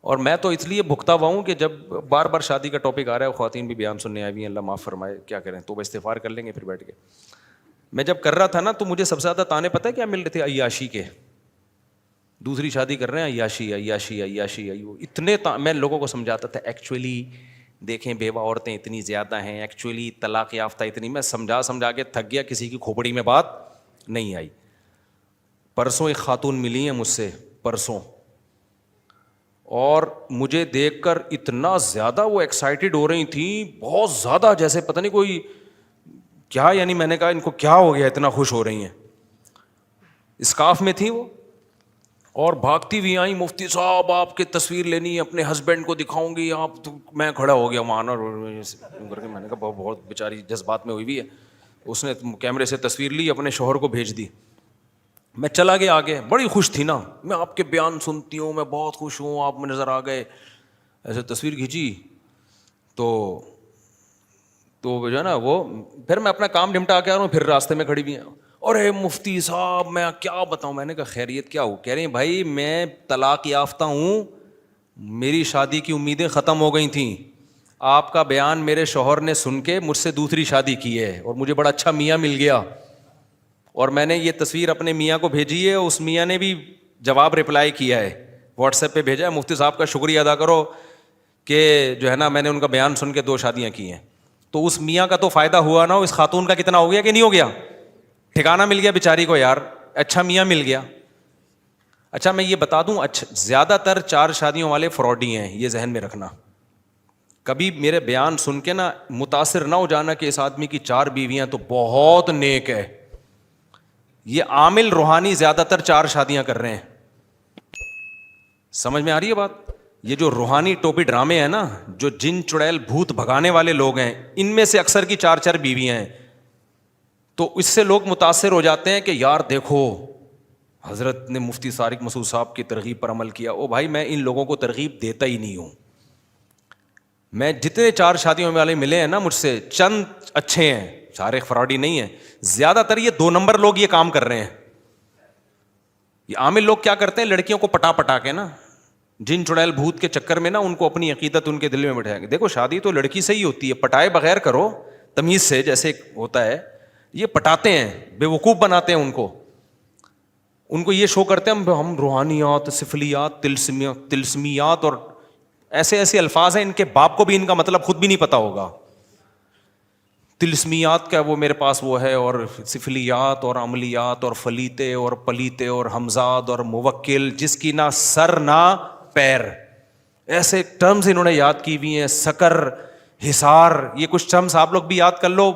اور میں تو اس لیے بھگتا ہوا ہوں کہ جب بار بار شادی کا ٹاپک آ رہا ہے، خواتین بھی بیان سننے آئی ہوئی ہیں، اللہ معاف فرمائے، کیا کریں، توبہ استغفار کر لیں گے پھر بیٹھ کے. میں جب کر رہا تھا نا تو مجھے سب سے زیادہ تانے پتہ ہے کیا مل رہے تھے؟ عیاشی کے. دوسری شادی کر رہے ہیں، عیاشی عیاشی عیاشی. اتنے میں لوگوں کو سمجھاتا تھا ایکچولی دیکھیں بیوہ عورتیں اتنی زیادہ ہیں، ایکچولی طلاق یافتہ اتنی. میں سمجھا کے تھک گیا، کسی کی کھوپڑی میں بات نہیں آئی. پرسوں ایک خاتون ملی ہیں مجھ سے، پرسوں، اور مجھے دیکھ کر اتنا زیادہ وہ ایکسائٹیڈ ہو رہی تھیں، بہت زیادہ، جیسے پتہ نہیں کوئی کیا. یعنی میں نے کہا ان کو کیا ہو گیا اتنا خوش ہو رہی ہیں. اسکارف میں تھیں وہ، اور بھاگتی ہوئی آئیں، مفتی صاحب آپ کی تصویر لینی ہے، اپنے ہسبینڈ کو دکھاؤں گی آپ. تو میں کھڑا ہو گیا وہاں کر کے. میں نے کہا بہت بیچاری جذبات میں ہوئی بھی ہے. اس نے کیمرے سے تصویر لی، اپنے شوہر کو بھیج دی. میں چلا گیا آگے، بڑی خوش تھی نا، میں آپ کے بیان سنتی ہوں، میں بہت خوش ہوں، آپ میں نظر آ گئے. ایسے تصویر کھینچی تو جو ہے نا وہ، پھر میں اپنا کام نمٹا کے آ رہا ہوں، پھر راستے میں کھڑی بھی ہیں. اور مفتی صاحب میں کیا بتاؤں. میں نے کہا خیریت کیا ہو؟ کہہ رہی ہیں بھائی میں طلاق یافتہ ہوں، میری شادی کی امیدیں ختم ہو گئی تھیں، آپ کا بیان میرے شوہر نے سن کے مجھ سے دوسری شادی کی ہے، اور مجھے بڑا اچھا میاں مل گیا. اور میں نے یہ تصویر اپنے میاں کو بھیجی ہے، اس میاں نے بھی جواب رپلائی کیا ہے، واٹس ایپ پہ بھیجا ہے، مفتی صاحب کا شکریہ ادا کرو کہ جو ہے نا میں نے ان کا بیان سن کے 2 شادیاں کی ہیں. تو اس میاں کا تو فائدہ ہوا نا، اس خاتون کا کتنا ہو گیا کہ نہیں ہو گیا؟ ٹھکانہ مل گیا بیچاری کو یار، اچھا میاں مل گیا. اچھا میں یہ بتا دوں، زیادہ تر 4 شادیوں والے فراڈی ہیں، یہ ذہن میں رکھنا. کبھی میرے بیان سن کے نا متاثر نہ ہو جانا کہ اس آدمی کی 4 بیویاں تو بہت نیک ہے. یہ عامل روحانی زیادہ تر 4 شادیاں کر رہے ہیں. سمجھ میں آ رہی ہے بات؟ یہ جو روحانی ٹوپی ڈرامے ہیں نا، جو جن چڑیل بھوت بھگانے والے لوگ ہیں، ان میں سے اکثر کی 4 بیویاں ہیں. تو اس سے لوگ متاثر ہو جاتے ہیں کہ یار دیکھو حضرت نے مفتی طارق مسعود صاحب کی ترغیب پر عمل کیا. او بھائی میں ان لوگوں کو ترغیب دیتا ہی نہیں ہوں. میں جتنے 4 شادیوں والے ملے ہیں نا مجھ سے، چند اچھے ہیں، سارے فراڈی نہیں ہیں. زیادہ تر یہ 2 نمبر لوگ یہ کام کر رہے ہیں. یہ عامل لوگ کیا کرتے ہیں، لڑکیوں کو پٹا کے نا، جن چڑیل بھوت کے چکر میں نا ان کو اپنی عقیدت ان کے دل میں بٹھائیں گے. دیکھو شادی تو لڑکی سے ہی ہوتی ہے، پٹائے بغیر کرو تمیز سے، جیسے ہوتا ہے. یہ پٹاتے ہیں، بے وقوف بناتے ہیں ان کو یہ شو کرتے ہیں ہم روحانیات، سفلیات، تلسمیات، اور ایسے الفاظ ہیں ان کے باپ کو بھی ان کا مطلب خود بھی نہیں پتا ہوگا. تلسمیات کا وہ میرے پاس وہ ہے، اور سفلیات اور عملیات اور فلیتے اور پلیتے اور ہمزاد اور موکل، جس کی نہ سر نہ پیر، ایسے ٹرمز انہوں نے یاد کی ہوئی ہیں. سکر، حصار، یہ کچھ ٹرمز آپ لوگ بھی یاد کر لو،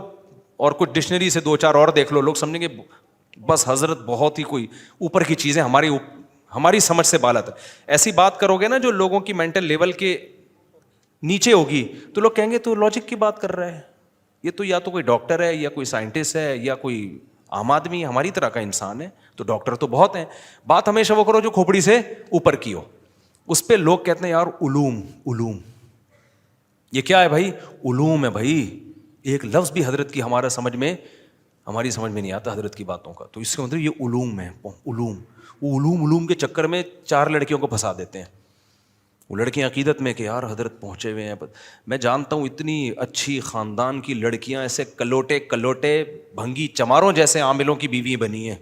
اور کچھ ڈکشنری سے 2-4 اور دیکھ لو. لوگ سمجھیں گے بس حضرت بہت ہی کوئی اوپر کی چیزیں ہماری سمجھ سے بالا تھا. ایسی بات کرو گے نا جو لوگوں کی مینٹل لیول کے نیچے ہوگی، تو لوگ کہیں گے تو لاجک کی بات کر رہا ہے، یہ تو یا تو کوئی ڈاکٹر ہے، یا کوئی سائنٹسٹ ہے، یا کوئی عام آدمی ہماری طرح کا انسان ہے. تو ڈاکٹر تو بہت ہیں. بات ہمیشہ وہ کرو جو کھوپڑی سے اوپر کی ہو. اس پہ لوگ کہتے ہیں یار علوم. یہ کیا ہے بھائی؟ علوم ہے بھائی. ایک لفظ بھی حضرت کی ہماری سمجھ میں نہیں آتا حضرت کی باتوں کا. تو اس کے مطلب یہ علوم ہے. علوم کے چکر میں 4 لڑکیوں کو پھنسا دیتے ہیں. وہ لڑکیاں عقیدت میں کہ یار حضرت پہنچے ہوئے ہیں. میں جانتا ہوں اتنی اچھی خاندان کی لڑکیاں ایسے کلوٹے بھنگی چماروں جیسے عاملوں کی بیوی بنی ہیں.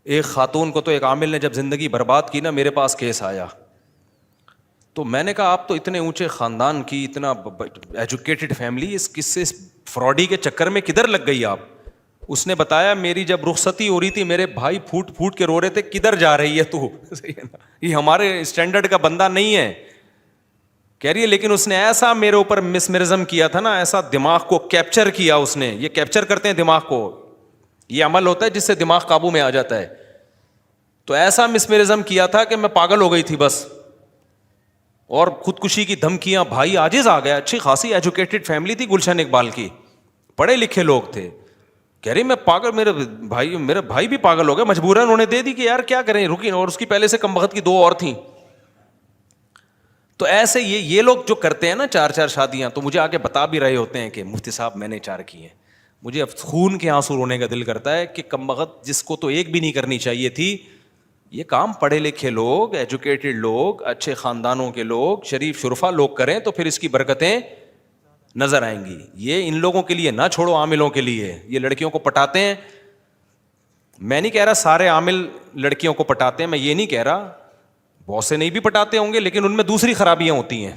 ایک خاتون کو تو ایک عامل نے جب زندگی برباد کی نا، میرے پاس کیس آیا. تو میں نے کہا آپ تو اتنے اونچے خاندان کی، اتنا ایجوکیٹڈ فیملی، اس کس سے فراڈی کے چکر میں کدھر لگ گئی آپ؟ اس نے بتایا میری جب رخصتی ہو رہی تھی میرے بھائی پھوٹ کے رو رہے تھے، کدھر جا رہی ہے تو یہ ہمارے اسٹینڈرڈ کا بندہ نہیں ہے. کہہ رہی ہے لیکن اس نے ایسا میرے اوپر مسمرزم کیا تھا نا، ایسا دماغ کو کیپچر کیا اس نے. یہ کیپچر کرتے ہیں دماغ کو، یہ عمل ہوتا ہے جس سے دماغ قابو میں آ جاتا ہے. تو ایسا مسمرزم کیا تھا کہ میں پاگل ہو گئی تھی بس. اور خودکشی کی دھمکیاں. بھائی عاجز آ گیا. اچھی خاصی ایجوکیٹڈ فیملی تھی گلشن اقبال کی، پڑھے لکھے لوگ تھے. کہہ رہی میں پاگل، میرے بھائی بھی پاگل ہو گئے، مجبوراً انہوں نے دے دی کہ یار کیا کریں رکی. اور اس کی پہلے سے کم وقت کی 2 اور تھیں. تو ایسے یہ لوگ جو کرتے ہیں نا 4 شادیاں، تو مجھے آگے بتا بھی رہے ہوتے ہیں کہ مفتی صاحب میں نے 4 کی ہیں. مجھے اب خون کے آنسو رونے کا دل کرتا ہے کہ کم وقت جس کو تو 1 بھی نہیں کرنی چاہیے تھی، یہ کام پڑھے لکھے لوگ، ایجوکیٹڈ لوگ، اچھے خاندانوں کے لوگ، شریف شرفا لوگ کریں تو پھر اس کی برکتیں نظر آئیں گی. یہ ان لوگوں کے لیے نہ چھوڑو، عاملوں کے لیے. یہ لڑکیوں کو پٹاتے ہیں، میں نہیں کہہ رہا سارے عامل لڑکیوں کو پٹاتے ہیں، میں یہ نہیں کہہ رہا، بہت سے نہیں بھی پٹاتے ہوں گے، لیکن ان میں دوسری خرابیاں ہوتی ہیں،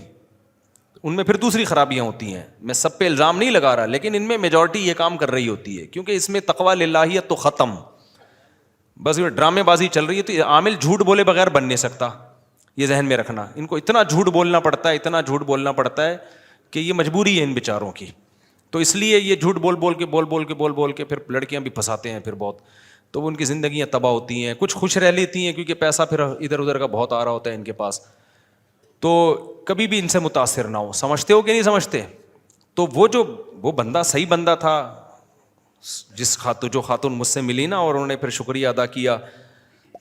ان میں پھر دوسری خرابیاں ہوتی ہیں. میں سب پہ الزام نہیں لگا رہا، لیکن ان میں میجورٹی یہ کام کر رہی ہوتی ہے، کیونکہ اس میں تقویٰ للہیت تو ختم، بس یہ ڈرامے بازی چل رہی ہے. تو عامل جھوٹ بولے بغیر بن نہیں سکتا، یہ ذہن میں رکھنا. ان کو اتنا جھوٹ بولنا پڑتا ہے، اتنا جھوٹ بولنا پڑتا ہے کہ یہ مجبوری ہے ان بیچاروں کی. تو اس لیے یہ جھوٹ بول کے پھر لڑکیاں بھی پھنساتے ہیں پھر بہت، تو ان کی زندگیاں تباہ ہوتی ہیں. کچھ خوش رہ لیتی ہیں کیونکہ پیسہ پھر ادھر ادھر کا بہت آ رہا ہوتا ہے ان کے پاس. تو کبھی بھی ان سے متاثر نہ ہو. سمجھتے ہو کہ نہیں سمجھتے؟ تو وہ بندہ صحیح بندہ تھا، جو خاتون مجھ سے ملی نا، اور انہوں نے پھر شکریہ ادا کیا،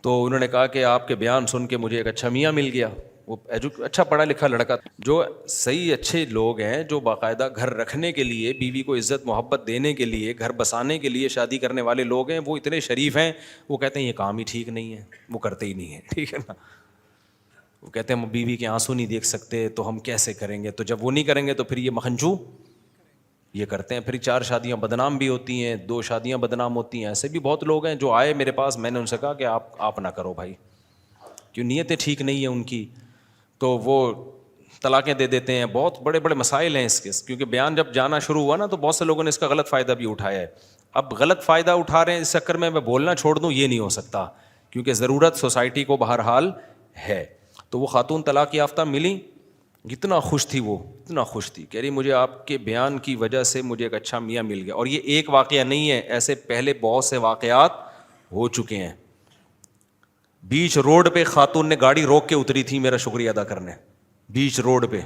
تو انہوں نے کہا کہ آپ کے بیان سن کے مجھے ایک اچھا میاں مل گیا. وہ اچھا پڑھا لکھا لڑکا، جو صحیح اچھے لوگ ہیں، جو باقاعدہ گھر رکھنے کے لیے، بیوی کو عزت محبت دینے کے لیے، گھر بسانے کے لیے شادی کرنے والے لوگ ہیں، وہ اتنے شریف ہیں. وہ کہتے ہیں یہ کام ہی ٹھیک نہیں ہے، وہ کرتے ہی نہیں ہیں. ٹھیک ہے نا؟ وہ کہتے ہیں ہم بیوی کے آنسو نہیں دیکھ سکتے تو ہم کیسے کریں گے. تو جب وہ نہیں کریں گے تو پھر یہ مکھنچو یہ کرتے ہیں. پھر 4 شادیاں بدنام بھی ہوتی ہیں، 2 شادیاں بدنام ہوتی ہیں. ایسے بھی بہت لوگ ہیں جو آئے میرے پاس، میں نے ان سے کہا کہ آپ نہ کرو بھائی، کیوں نیتیں ٹھیک نہیں ہیں ان کی، تو وہ طلاقیں دے دیتے ہیں. بہت بڑے بڑے مسائل ہیں اس کے، کیونکہ بیان جب جانا شروع ہوا نا تو بہت سے لوگوں نے اس کا غلط فائدہ بھی اٹھایا ہے. اب غلط فائدہ اٹھا رہے ہیں، اس چکر میں بولنا چھوڑ دوں یہ نہیں ہو سکتا، کیونکہ ضرورت سوسائٹی کو بہرحال ہے. تو وہ خاتون طلاق یافتہ ملی، اتنا خوش تھی، وہ اتنا خوش تھی، کہہ رہی مجھے آپ کے بیان کی وجہ سے مجھے ایک اچھا میاں مل گیا. اور یہ ایک واقعہ نہیں ہے، ایسے پہلے بہت سے واقعات ہو چکے ہیں. بیچ روڈ پہ خاتون نے گاڑی روک کے اتری تھی میرا شکریہ ادا کرنے. بیچ روڈ پہ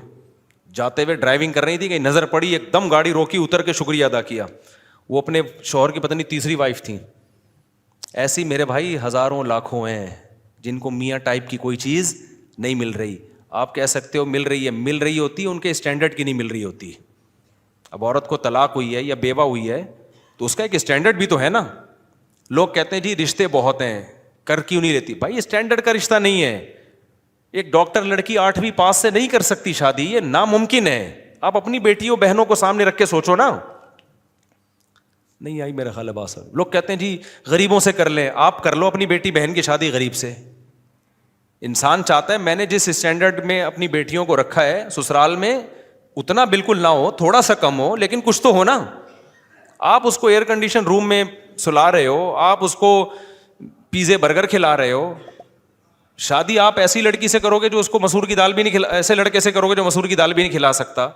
جاتے ہوئے ڈرائیونگ کر رہی تھی، کہ نظر پڑی، ایک دم گاڑی روکی، اتر کے شکریہ ادا کیا. وہ اپنے شوہر کی پتہ نہیں تیسری وائف تھیں. ایسی میرے بھائی ہزاروں لاکھوں ہیں جن کو میاں ٹائپ کی کوئی چیز نہیں مل رہی. آپ کہہ سکتے ہو مل رہی ہے، مل رہی ہوتی ہے، ان کے اسٹینڈرڈ کی نہیں مل رہی ہوتی. اب عورت کو طلاق ہوئی ہے یا بیوہ ہوئی ہے تو اس کا ایک اسٹینڈرڈ بھی تو ہے نا. لوگ کہتے ہیں جی رشتے بہت ہیں، کر کیوں نہیں لیتی؟ بھائی اسٹینڈرڈ کا رشتہ نہیں ہے. ایک ڈاکٹر لڑکی 8ویں پاس سے نہیں کر سکتی شادی، یہ ناممکن ہے. آپ اپنی بیٹیوں بہنوں کو سامنے رکھ کے سوچو نا. نہیں آئی میرا خیال ہے بات. لوگ کہتے ہیں جی غریبوں سے کر لیں، آپ کر لو اپنی بیٹی بہن کی شادی غریب سے. انسان چاہتا ہے میں نے جس اسٹینڈرڈ میں اپنی بیٹیوں کو رکھا ہے سسرال میں، اتنا بالکل نہ ہو، تھوڑا سا کم ہو، لیکن کچھ تو ہو نا. آپ اس کو ایئر کنڈیشن روم میں سلا رہے ہو، آپ اس کو پیزے برگر کھلا رہے ہو. شادی آپ ایسی لڑکی سے کرو گے جو اس کو مسور کی دال بھی نہیں کھلا، ایسے لڑکے سے کرو گے جو مسور کی دال بھی نہیں کھلا سکتا.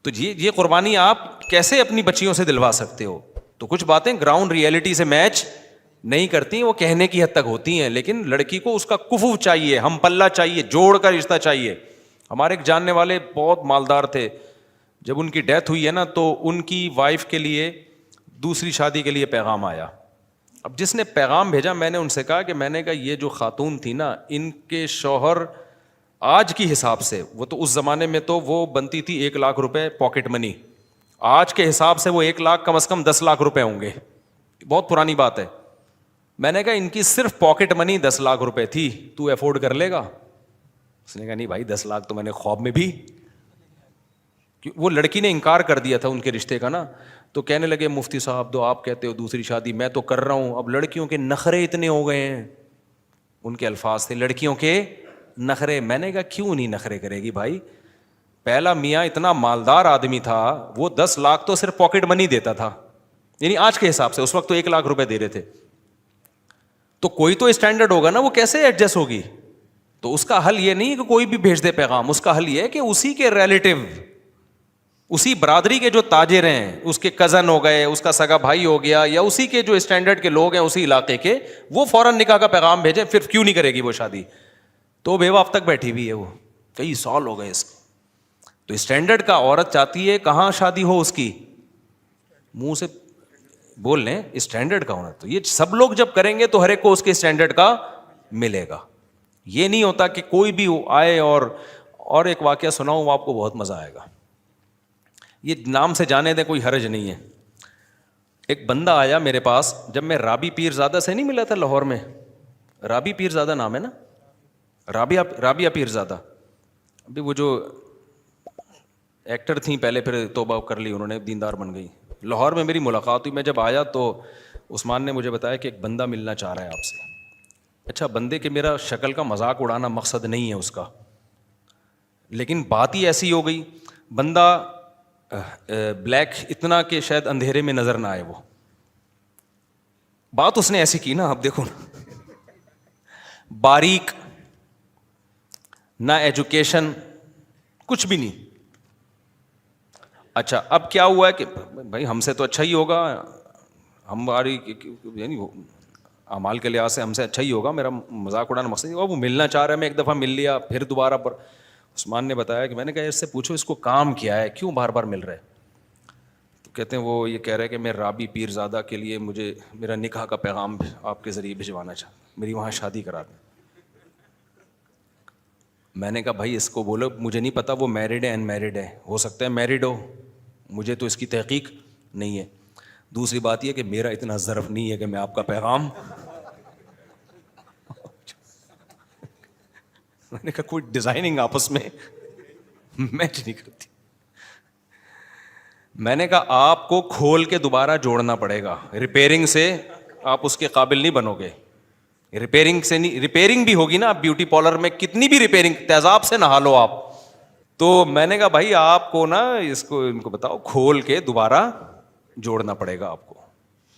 تو یہ قربانی آپ کیسے اپنی بچیوں سے دلوا سکتے ہو؟ تو کچھ باتیں گراؤنڈ ریئلٹی سے میچ نہیں کرتی، وہ کہنے کی حد تک ہوتی ہیں. لیکن لڑکی کو اس کا کفو چاہیے، ہم پلہ چاہیے، جوڑ کا رشتہ چاہیے. ہمارے ایک جاننے والے بہت مالدار تھے، جب ان کی ڈیتھ ہوئی ہے نا تو ان کی وائف کے لیے دوسری شادی کے لیے پیغام آیا. اب جس نے پیغام بھیجا، میں نے ان سے کہا کہ میں نے کہا یہ جو خاتون تھی نا، ان کے شوہر آج کی حساب سے، وہ تو اس زمانے میں تو وہ بنتی تھی 1 لاکھ روپے پاکٹ منی، آج کے حساب سے وہ 1 لاکھ کم از کم 10 لاکھ روپے ہوں گے. بہت پرانی بات ہے. میں نے کہا ان کی صرف پاکٹ منی 10 لاکھ روپے تھی، تو افورڈ کر لے گا؟ اس نے کہا نہیں بھائی 10 لاکھ تو میں نے خواب میں بھی. وہ لڑکی نے انکار کر دیا تھا ان کے رشتے کا نا. تو کہنے لگے مفتی صاحب تو آپ کہتے ہو دوسری شادی، میں تو کر رہا ہوں. اب لڑکیوں کے نخرے اتنے ہو گئے ہیں، ان کے الفاظ تھے لڑکیوں کے نخرے. میں نے کہا کیوں نہیں نخرے کرے گی بھائی؟ پہلا میاں اتنا مالدار آدمی تھا، وہ 10 لاکھ تو صرف پاکٹ منی دیتا تھا، یعنی آج کے حساب سے، اس وقت تو 1 لاکھ روپے دے رہے تھے. تو کوئی تو اسٹینڈرڈ ہوگا نا، وہ کیسے ایڈجسٹ ہوگی؟ تو اس کا حل یہ نہیں کہ کوئی بھی بھیج دے پیغام، اس کا حل یہ ہے کہ اسی کے ریلیٹو، اسی برادری کے جو تاجر ہیں، اس کے کزن ہو گئے، اس کا سگا بھائی ہو گیا، یا اسی کے جو اسٹینڈرڈ کے لوگ ہیں اسی علاقے کے، وہ فوراً نکاح کا پیغام بھیجیں. پھر کیوں نہیں کرے گی وہ شادی؟ تو بیوہ اب تک بیٹھی ہوئی ہے، وہ کئی سال ہو گئے اس کو. تو اسٹینڈرڈ کا عورت چاہتی ہے کہاں شادی ہو اس کی، منہ سے بول لیں اسٹینڈرڈ کا ہونا. تو یہ سب لوگ جب کریں گے تو ہر ایک کو اس کے اسٹینڈرڈ کا ملے گا. یہ نہیں ہوتا کہ کوئی بھی آئے. اور ایک واقعہ سناؤں، وہ آپ کو بہت مزہ آئے گا. یہ نام سے جانے دیں، کوئی حرج نہیں ہے. ایک بندہ آیا میرے پاس، جب میں رابی پیر زادہ سے نہیں ملا تھا لاہور میں، رابی پیرزادہ نام ہے نا, رابعہ پیرزادہ. ابھی وہ جو ایکٹر تھیں پہلے, پھر توبہ کر لی انہوں نے, دیندار بن گئی. لاہور میں میری ملاقات ہوئی. میں جب آیا تو عثمان نے مجھے بتایا کہ ایک بندہ ملنا چاہ رہا ہے آپ سے. اچھا, بندے کے میرا شکل کا مذاق اڑانا مقصد نہیں ہے اس کا, لیکن بات ہی ایسی ہو گئی. بندہ بلیک اتنا کہ شاید اندھیرے میں نظر نہ آئے. وہ بات اس نے ایسی کی نا, اب دیکھو نا, باریک, نہ ایجوکیشن, کچھ بھی نہیں. اچھا, اب کیا ہوا ہے کہ بھائی ہم سے تو اچھا ہی ہوگا, ہماری یعنی اعمال کے لحاظ سے ہم سے اچھا ہی ہوگا, میرا مذاق اڑانا مقصد نہیں. وہ ملنا چاہ رہا ہے, میں ایک دفعہ مل لیا, پھر دوبارہ پر. عثمان نے بتایا کہ میں نے کہا اس سے پوچھو اس کو کام کیا ہے, کیوں بار بار مل رہا ہے. تو کہتے ہیں وہ یہ کہہ رہے کہ میں رابی پیرزادہ کے لیے مجھے میرا نکاح کا پیغام آپ کے ذریعے بھجوانا چاہتا ہوں, میری وہاں شادی کرا دیں. میں نے کہا بھائی اس کو بولو مجھے نہیں پتا وہ میرڈ ہے ان میرڈ ہے, ہو سکتا ہے میرڈ ہو, مجھے تو اس کی تحقیق نہیں ہے. دوسری بات یہ کہ میرا اتنا ظرف نہیں ہے کہ میں آپ کا پیغام. میں نے کہا کوئی ڈیزائننگ آپس میں میچ نہیں کرتی. میں نے کہا آپ کو کھول کے دوبارہ جوڑنا پڑے گا, ریپیئرنگ سے آپ اس کے قابل نہیں بنو گے. ریپیئرنگ سے نہیں, ریپیئرنگ بھی ہوگی نا, آپ بیوٹی پارلر میں کتنی بھی ریپیئرنگ, تیزاب سے نہا لو آپ. تو میں نے کہا بھائی آپ کو نا اس کو ان کو بتاؤ کھول کے دوبارہ جوڑنا پڑے گا آپ کو.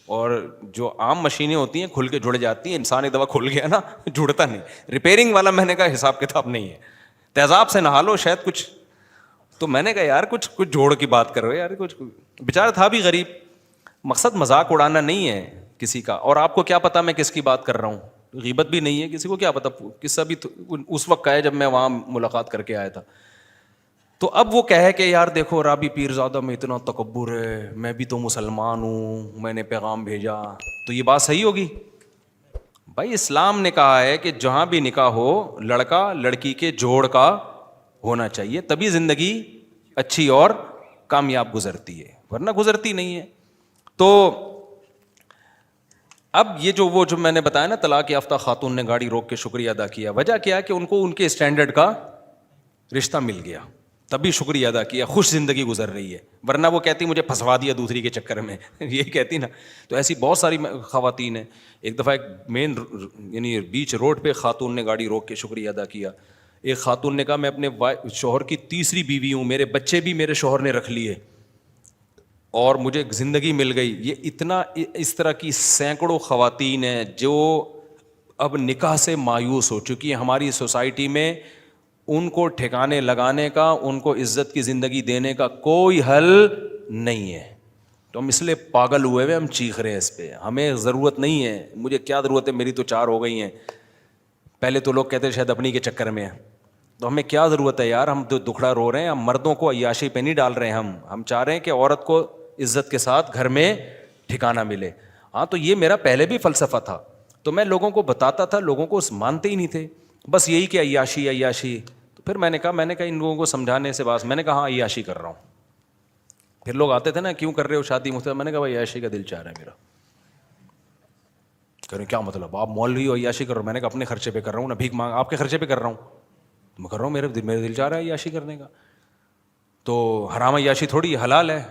اور جو عام مشینیں ہوتی ہیں کھل کے جڑ جاتی ہیں, انسان ایک دفعہ کھل گیا نا جڑتا نہیں. ریپیئرنگ والا میں نے کہا حساب کتاب نہیں ہے, تیزاب سے نہا لو شاید کچھ. تو میں نے کہا یار کچھ جوڑ کی بات کرو یار, کچھ. بیچارہ تھا بھی غریب. مقصد مذاق اڑانا نہیں ہے کسی کا. اور آپ کو کیا پتا میں کس کی بات کر رہا ہوں, غیبت بھی نہیں ہے, کسی کو کیا پتا. قصہ بھی اس وقت کا ہے جب میں وہاں ملاقات کر کے آیا تھا. تو اب وہ کہے کہ یار دیکھو رابی پیرزادہ میں اتنا تکبر ہے, میں بھی تو مسلمان ہوں, میں نے پیغام بھیجا, تو یہ بات صحیح ہوگی؟ بھائی اسلام نے کہا ہے کہ جہاں بھی نکاح ہو لڑکا لڑکی کے جوڑ کا ہونا چاہیے, تبھی زندگی اچھی اور کامیاب گزرتی ہے, ورنہ گزرتی نہیں ہے. تو اب یہ جو میں نے بتایا نا طلاق یافتہ خاتون نے گاڑی روک کے شکریہ ادا کیا, وجہ کیا ہے کہ ان کو ان کے اسٹینڈرڈ کا رشتہ مل گیا, تبھی شکریہ ادا کیا, خوش زندگی گزر رہی ہے. ورنہ وہ کہتی مجھے پھنسوا دیا دوسری کے چکر میں, یہ کہتی نا. تو ایسی بہت ساری خواتین ہیں. ایک دفعہ ایک مین یعنی بیچ روڈ پہ خاتون نے گاڑی روک کے شکریہ ادا کیا. ایک خاتون نے کہا میں اپنے شوہر کی تیسری بیوی ہوں, میرے بچے بھی میرے شوہر نے رکھ لیے اور مجھے زندگی مل گئی. یہ اتنا اس طرح کی سینکڑوں خواتین ہیں جو اب نکاح سے مایوس ہو چکی ہیں ہماری سوسائٹی میں. ان کو ٹھکانے لگانے کا, ان کو عزت کی زندگی دینے کا کوئی حل نہیں ہے. تو ہم اس لیے پاگل ہوئے ہوئے ہم چیخ رہے ہیں اس پہ. ہمیں ضرورت نہیں ہے, مجھے کیا ضرورت ہے, میری تو 4 ہو گئی ہیں. پہلے تو لوگ کہتے شاید اپنی کے چکر میں ہیں, تو ہمیں کیا ضرورت ہے یار, ہم تو دکھڑا رو رہے ہیں. ہم مردوں کو عیاشی پہ نہیں ڈال رہے ہیں, ہم چاہ رہے ہیں کہ عورت کو عزت کے ساتھ گھر میں ٹھکانہ ملے. ہاں تو یہ میرا پہلے بھی فلسفہ تھا, تو میں لوگوں کو بتاتا تھا, لوگوں کو مانتے ہی نہیں تھے, بس یہی کہ عیاشی عیاشی. تو پھر میں نے کہا ان لوگوں کو سمجھانے سے بات, میں نے کہا ہاں عیاشی کر رہا ہوں. پھر لوگ آتے تھے نا کیوں کر رہے ہو شادی مجھ سے, میں نے کہا بھائی عیاشی کا دل چاہ رہا ہے میرا. کہہ رہے کیا مطلب, آپ مولوی ہو عیاشی کر رہے ہو؟ میں نے کہا اپنے خرچے پہ کر رہا ہوں, نہ بھیک مانگ, آپ کے خرچے پہ کر رہا ہوں. میں کر رہا ہوں, میرے دل چاہ رہا ہے عیاشی کرنے کا. تو حرام عیاشی تھوڑی حلال ہے,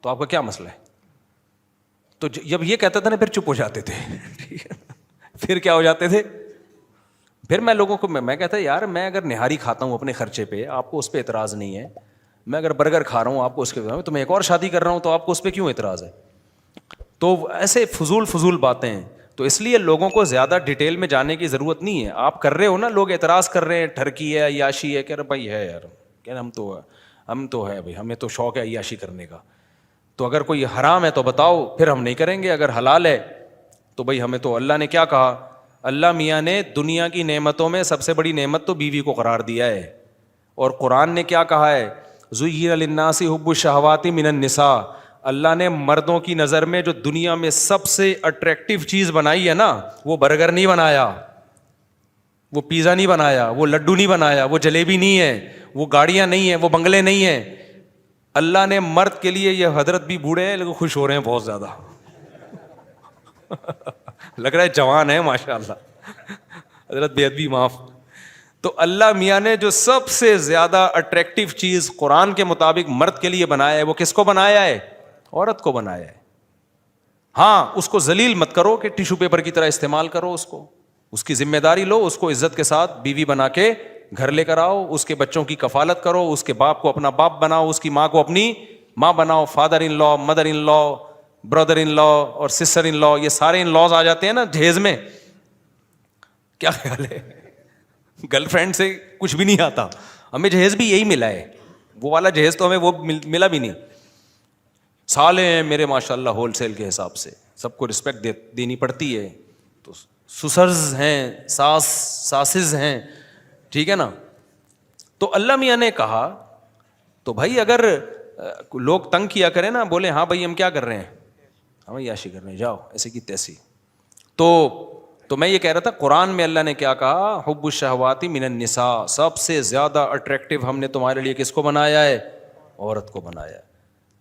تو آپ کا کیا مسئلہ ہے؟ تو جب یہ کہتا تھا نا پھر چپ ہو جاتے تھے. پھر کیا ہو جاتے تھے, پھر میں لوگوں کو میں کہتا یار میں اگر نہاری کھاتا ہوں اپنے خرچے پہ, آپ کو اس پہ اعتراض نہیں ہے. میں اگر برگر کھا رہا ہوں آپ کو اس کے, تو میں ایک اور شادی کر رہا ہوں تو آپ کو اس پہ کیوں اعتراض ہے؟ تو ایسے فضول باتیں ہیں. تو اس لیے لوگوں کو زیادہ ڈیٹیل میں جانے کی ضرورت نہیں ہے. آپ کر رہے ہو نا, لوگ اعتراض کر رہے ہیں, ٹھرکی ہے عیاشی ہے, کہہ رہے بھائی ہے یار, کہہ رہے ہم تو ہے بھائی, ہمیں تو شوق ہے عیاشی کرنے کا. تو اگر کوئی حرام ہے تو بتاؤ, پھر ہم نہیں کریں گے. اگر حلال ہے تو بھائی ہمیں تو اللہ نے کیا کہا, اللہ میاں نے دنیا کی نعمتوں میں سب سے بڑی نعمت تو بیوی کو قرار دیا ہے. اور قرآن نے کیا کہا ہے, زُيِّنَ لِلنَّاسِ حُبُّ الشَّهَوَاتِ مِنَ النِّسَاءِ. اللہ نے مردوں کی نظر میں جو دنیا میں سب سے اٹریکٹیو چیز بنائی ہے نا, وہ برگر نہیں بنایا, وہ پیزا نہیں بنایا, وہ لڈو نہیں بنایا, وہ جلیبی نہیں ہے, وہ گاڑیاں نہیں ہیں, وہ بنگلے نہیں ہیں. اللہ نے مرد کے لیے, یہ حضرت بھی بوڑھے ہیں لیکن خوش ہو رہے ہیں بہت زیادہ. لگ رہا ہے جوان ہے ماشاء اللہ. حضرت بے ادبی معاف. تو اللہ میاں نے جو سب سے زیادہ اٹریکٹیو چیز قرآن کے مطابق مرد کے لیے بنایا ہے وہ کس کو بنایا ہے؟ عورت کو بنایا ہے. ہاں اس کو ذلیل مت کرو کہ ٹیشو پیپر کی طرح استعمال کرو اس کی ذمہ داری لو, اس کو عزت کے ساتھ بیوی بنا کے گھر لے کر آؤ, اس کے بچوں کی کفالت کرو, اس کے باپ کو اپنا باپ بناؤ, اس کی ماں کو اپنی ماں بناؤ. Father in law, mother in law, brother in law اور سسٹر ان لا, یہ سارے ان لاز آ جاتے ہیں نا جہیز میں. کیا خیال ہے؟ گرل فرینڈ سے کچھ بھی نہیں آتا, ہمیں جہیز بھی یہی ملا ہے, وہ والا جہیز تو ہمیں وہ ملا بھی نہیں. سالے ہیں میرے ماشاء اللہ ہول سیل کے حساب سے, سب کو رسپیکٹ دینی پڑتی ہے. تو سسرز ہیں, ساسز ہیں, ٹھیک ہے نا. تو اللہ میاں نے کہا تو بھائی اگر لوگ تنگ کیا کریں نا, بولے ہاں بھائی ہم کیا کر رہے ہیں, ہم عیاشی کر رہے ہیں, جاؤ ایسے کی تیسی. تو میں یہ کہہ رہا تھا قرآن میں اللہ نے کیا کہا, حب الشہوات من النساء, سب سے زیادہ اٹریکٹیو ہم نے تمہارے لیے کس کو بنایا ہے؟ عورت کو بنایا ہے.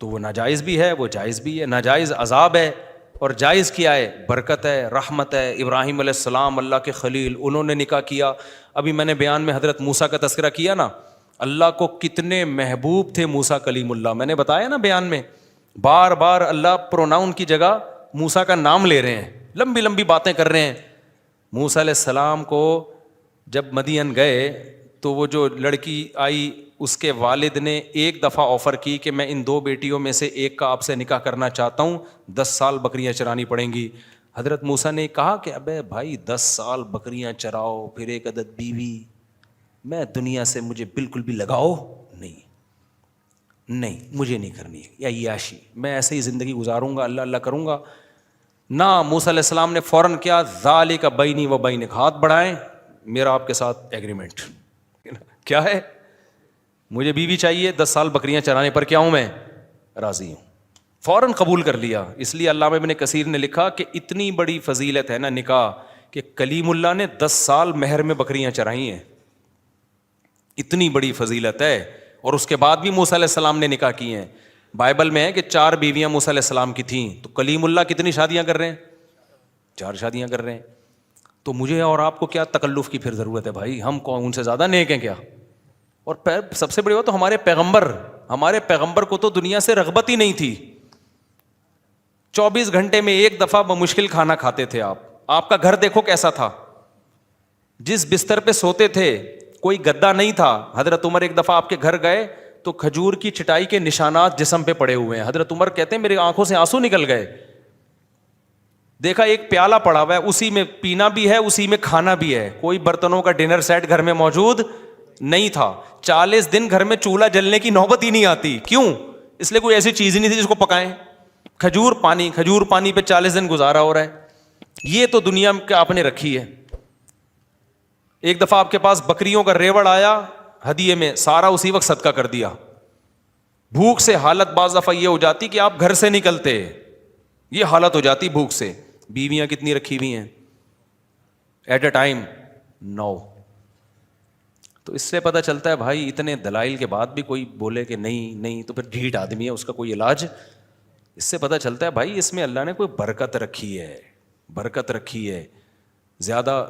تو وہ ناجائز بھی ہے, وہ جائز بھی ہے. ناجائز عذاب ہے اور جائز کیا ہے؟ برکت ہے, رحمت ہے. ابراہیم علیہ السلام اللہ کے خلیل, انہوں نے نکاح کیا. ابھی میں نے بیان میں حضرت موسیٰ کا تذکرہ کیا نا, اللہ کو کتنے محبوب تھے موسیٰ کلیم اللہ. میں نے بتایا نا بیان میں, بار بار اللہ پروناؤن کی جگہ موسیٰ کا نام لے رہے ہیں, لمبی لمبی باتیں کر رہے ہیں. موسیٰ علیہ السلام کو جب مدین گئے تو وہ جو لڑکی آئی اس کے والد نے ایک دفعہ آفر کی کہ میں ان 2 بیٹیوں میں سے ایک کا آپ سے نکاح کرنا چاہتا ہوں, 10 سال بکریاں چرانی پڑیں گی. حضرت موسیٰ نے کہا کہ ابے بھائی 10 سال بکریاں چراؤ پھر ایک عدد بیوی, میں دنیا سے مجھے بالکل بھی لگاؤ نہیں, مجھے نہیں کرنی ہے یا عیاشی, میں ایسے ہی زندگی گزاروں گا, اللہ اللہ کروں گا. نہ موسیٰ علیہ السلام نے فوراً کیا, ذالک بینی و بینک, ہاتھ بڑھائیں, میرا آپ کے ساتھ ایگریمنٹ کیا ہے, مجھے بیوی چاہیے, 10 سال بکریاں چرانے پر کیا ہوں میں راضی ہوں. فوراً قبول کر لیا. اس لیے علامہ ابن کثیر نے لکھا کہ اتنی بڑی فضیلت ہے نا نکاح کہ کلیم اللہ نے 10 سال مہر میں بکریاں چرائی ہیں, اتنی بڑی فضیلت ہے. اور اس کے بعد بھی موسیٰ علیہ السلام نے نکاح کی ہیں. بائبل میں ہے کہ 4 بیویاں موسیٰ علیہ السلام کی تھیں, تو کلیم اللہ کتنی شادیاں کر رہے ہیں؟ 4 شادیاں کر رہے ہیں. تو مجھے اور آپ کو کیا تکلف کی پھر ضرورت ہے بھائی, ہم کون ان سے زیادہ نیک ہیں کیا؟ اور سب سے بڑی بات تو ہمارے پیغمبر کو تو دنیا سے رغبت ہی نہیں تھی. 24 گھنٹے میں ایک دفعہ بمشکل کھانا کھاتے تھے آپ. آپ کا گھر دیکھو کیسا تھا, جس بستر پہ سوتے تھے کوئی گدا نہیں تھا. حضرت عمر ایک دفعہ آپ کے گھر گئے تو کھجور کی چٹائی کے نشانات جسم پہ پڑے ہوئے ہیں. حضرت عمر کہتے ہیں میری آنکھوں سے آنسو نکل گئے. دیکھا ایک پیالہ پڑا ہوا ہے, اسی میں پینا بھی ہے, اسی میں کھانا بھی ہے, کوئی برتنوں کا ڈنر سیٹ گھر میں موجود نہیں تھا. 40 دن گھر میں چولہا جلنے کی نوبت ہی نہیں آتی. کیوں؟ اس لیے کوئی ایسی چیز ہی نہیں تھی جس کو پکائیں. کھجور پانی پہ 40 دن گزارا ہو رہا ہے. یہ تو دنیا میں آپ نے رکھی ہے. ایک دفعہ آپ کے پاس بکریوں کا ریوڑ آیا ہدیے میں, سارا اسی وقت صدقہ کر دیا. بھوک سے حالت بعض دفعہ یہ ہو جاتی کہ آپ گھر سے نکلتے, یہ حالت ہو جاتی بھوک سے. بیویاں کتنی رکھی ہوئی ہیں ایٹ اے ٹائم؟ 9. تو اس سے پتہ چلتا ہے بھائی اتنے دلائل کے بعد بھی کوئی بولے کہ نہیں تو پھر ڈھیٹ آدمی ہے, اس کا کوئی علاج. اس سے پتہ چلتا ہے بھائی اس میں اللہ نے کوئی برکت رکھی ہے. زیادہ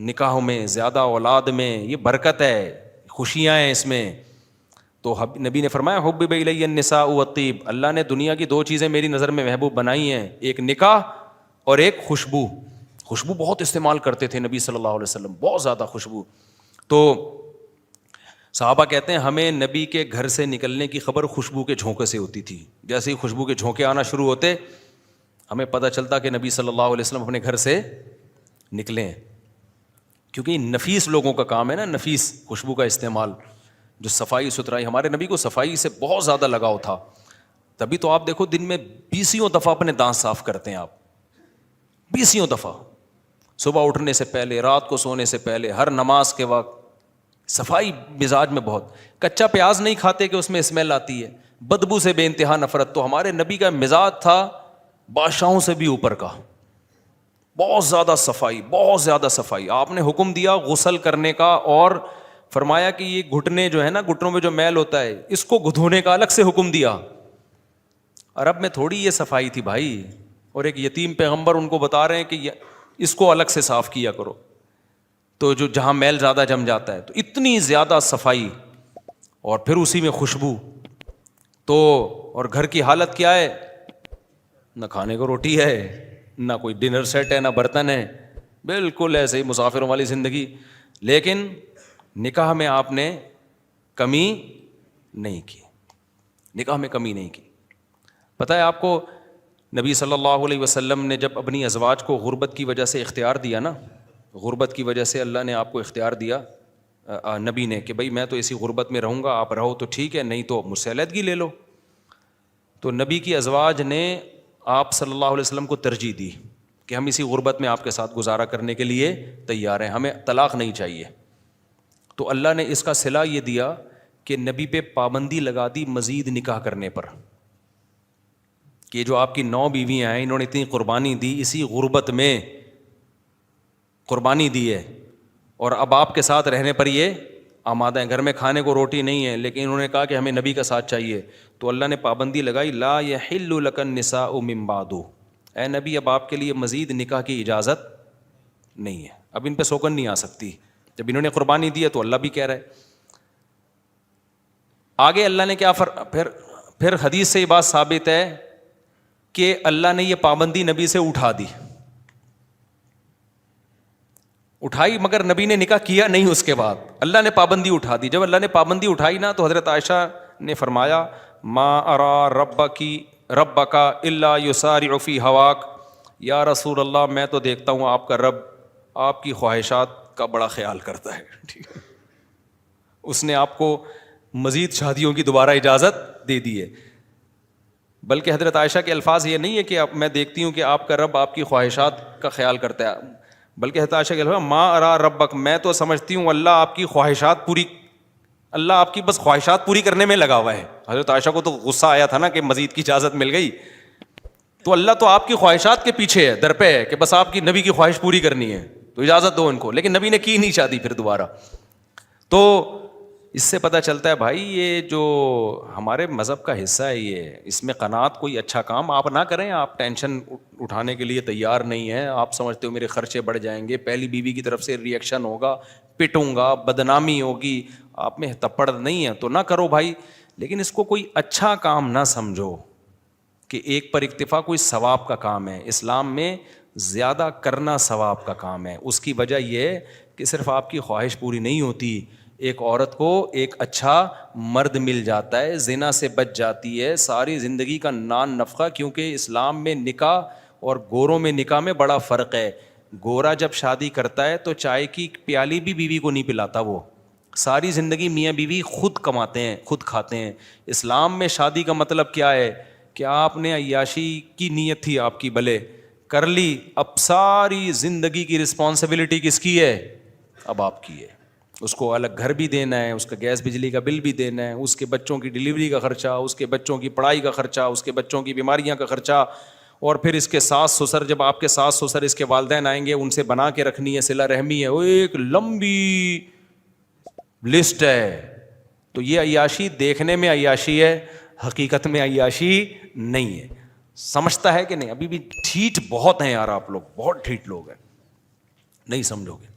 نکاحوں میں, زیادہ اولاد میں, یہ برکت ہے, خوشیاں ہیں اس میں. تو نبی نے فرمایا حبب الی النساء والطیب, اللہ نے دنیا کی 2 چیزیں میری نظر میں محبوب بنائی ہیں, ایک نکاح اور ایک خوشبو. خوشبو بہت استعمال کرتے تھے نبی صلی اللہ علیہ وسلم, بہت زیادہ خوشبو. تو صحابہ کہتے ہیں ہمیں نبی کے گھر سے نکلنے کی خبر خوشبو کے جھونکے سے ہوتی تھی. جیسے ہی خوشبو کے جھونکے آنا شروع ہوتے ہمیں پتہ چلتا کہ نبی صلی اللہ علیہ وسلم اپنے گھر سے نکلے ہیں. کیونکہ نفیس لوگوں کا کام ہے نا, نفیس خوشبو کا استعمال, جو صفائی ستھرائی. ہمارے نبی کو صفائی سے بہت زیادہ لگاؤ تھا, تبھی تو آپ دیکھو دن میں 20 دفعہ اپنے دانت صاف کرتے ہیں آپ, 20 دفعہ, صبح اٹھنے سے پہلے, رات کو سونے سے پہلے, ہر نماز کے وقت. صفائی مزاج میں بہت. کچا پیاز نہیں کھاتے کہ اس میں اسمیل آتی ہے, بدبو سے بے انتہا نفرت. تو ہمارے نبی کا مزاج تھا بادشاہوں سے بھی اوپر کا, بہت زیادہ صفائی. آپ نے حکم دیا غسل کرنے کا, اور فرمایا کہ یہ گھٹنے جو ہے نا, گھٹنوں میں جو میل ہوتا ہے اس کو دھونے کا الگ سے حکم دیا. عرب میں تھوڑی یہ صفائی تھی بھائی. اور ایک یتیم پیغمبر ان کو بتا رہے ہیں کہ اس کو الگ سے صاف کیا کرو. تو جو جہاں میل زیادہ جم جاتا ہے تو اتنی زیادہ صفائی اور پھر اسی میں خوشبو. تو اور گھر کی حالت کیا ہے, نہ کھانے کو روٹی ہے, نہ کوئی ڈنر سیٹ ہے, نہ برتن ہے, بالکل ایسے ہی مسافروں والی زندگی. لیکن نکاح میں آپ نے کمی نہیں کی, نکاح میں کمی نہیں کی. پتہ ہے آپ کو نبی صلی اللہ علیہ وسلم نے جب اپنی ازواج کو غربت کی وجہ سے اختیار دیا نا, غربت کی وجہ سے اللہ نے آپ کو اختیار دیا نبی نے کہ بھئی میں تو اسی غربت میں رہوں گا, آپ رہو تو ٹھیک ہے, نہیں تو مجھ سے علیحدگی لے لو. تو نبی کی ازواج نے آپ صلی اللہ علیہ وسلم کو ترجیح دی کہ ہم اسی غربت میں آپ کے ساتھ گزارا کرنے کے لیے تیار ہیں, ہمیں طلاق نہیں چاہیے. تو اللہ نے اس کا صلہ یہ دیا کہ نبی پہ پابندی لگا دی مزید نکاح کرنے پر, کہ جو آپ کی 9 بیویاں ہیں انہوں نے اتنی قربانی دی, اسی غربت میں قربانی دی ہے, اور اب آپ کے ساتھ رہنے پر یہ آمادہ ہیں. گھر میں کھانے کو روٹی نہیں ہے لیکن انہوں نے کہا کہ ہمیں نبی کا ساتھ چاہیے. تو اللہ نے پابندی لگائی, لا یحل لک النساء من بعد, اے نبی اب آپ کے لیے مزید نکاح کی اجازت نہیں ہے, اب ان پہ سوگن نہیں آ سکتی. جب انہوں نے قربانی دی ہے تو اللہ بھی کہہ رہا ہے. آگے اللہ نے کیا پھر حدیث سے یہ بات ثابت ہے کہ اللہ نے یہ پابندی نبی سے اٹھا دی, اٹھائی, مگر نبی نے نکاح کیا نہیں. اس کے بعد اللہ نے پابندی اٹھا دی. جب اللہ نے پابندی اٹھائی نا تو حضرت عائشہ نے فرمایا, ما ارا ربک الا یسارع فی ہواک, یا رسول اللہ میں تو دیکھتا ہوں آپ کا رب آپ کی خواہشات کا بڑا خیال کرتا ہے. اس نے آپ کو مزید شادیوں کی دوبارہ اجازت دے دی ہے. بلکہ حضرت عائشہ کے الفاظ یہ نہیں ہے کہ میں دیکھتی ہوں کہ آپ کا رب آپ کی خواہشات کا خیال کرتا ہے, بلکہ حضرت عائشہ کے الفاظ ما ارا ربک, میں تو سمجھتی ہوں اللہ آپ کی خواہشات پوری, اللہ آپ کی بس خواہشات پوری کرنے میں لگا ہوا ہے. حضرت عائشہ کو تو غصہ آیا تھا نا کہ مزید کی اجازت مل گئی, تو اللہ تو آپ کی خواہشات کے پیچھے ہے, در پہ ہے کہ بس آپ کی نبی کی خواہش پوری کرنی ہے تو اجازت دو ان کو. لیکن نبی نے کی نہیں شادی پھر دوبارہ. تو اس سے پتہ چلتا ہے بھائی یہ جو ہمارے مذہب کا حصہ ہے یہ, اس میں قناعت کوئی اچھا کام آپ نہ کریں. آپ ٹینشن اٹھانے کے لیے تیار نہیں ہیں, آپ سمجھتے ہو میرے خرچے بڑھ جائیں گے, پہلی بیوی کی طرف سے ریئیکشن ہوگا, پٹوں گا, بدنامی ہوگی, آپ میں تپڑ نہیں ہے تو نہ کرو بھائی. لیکن اس کو کوئی اچھا کام نہ سمجھو کہ ایک پر اکتفا کوئی ثواب کا کام ہے. اسلام میں زیادہ کرنا ثواب کا کام ہے. اس کی وجہ یہ ہے کہ صرف آپ کی خواہش پوری نہیں ہوتی, ایک عورت کو ایک اچھا مرد مل جاتا ہے, زنا سے بچ جاتی ہے, ساری زندگی کا نان نفقہ. کیونکہ اسلام میں نکاح اور گوروں میں نکاح میں بڑا فرق ہے. گورا جب شادی کرتا ہے تو چائے کی پیالی بھی بیوی کو نہیں پلاتا, وہ ساری زندگی میاں بیوی خود کماتے ہیں خود کھاتے ہیں. اسلام میں شادی کا مطلب کیا ہے کہ آپ نے عیاشی کی نیت تھی آپ کی, بھلے کر لی, اب ساری زندگی کی رسپانسبلٹی کس کی ہے, اب آپ کی ہے. اس کو الگ گھر بھی دینا ہے, اس کا گیس بجلی کا بل بھی دینا ہے, اس کے بچوں کی ڈلیوری کا خرچہ, اس کے بچوں کی پڑھائی کا خرچہ, اس کے بچوں کی بیماریاں کا خرچہ, اور پھر اس کے ساس سسر, جب آپ کے ساس سسر اس کے والدین آئیں گے ان سے بنا کے رکھنی ہے, صلہ رحمی ہے, وہ ایک لمبی لسٹ ہے. تو یہ عیاشی دیکھنے میں عیاشی ہے, حقیقت میں عیاشی نہیں ہے. سمجھتا ہے کہ نہیں؟ ابھی بھی ٹھیٹ بہت ہیں یار آپ لوگ, بہت ٹھیٹ لوگ ہیں, نہیں سمجھو گے.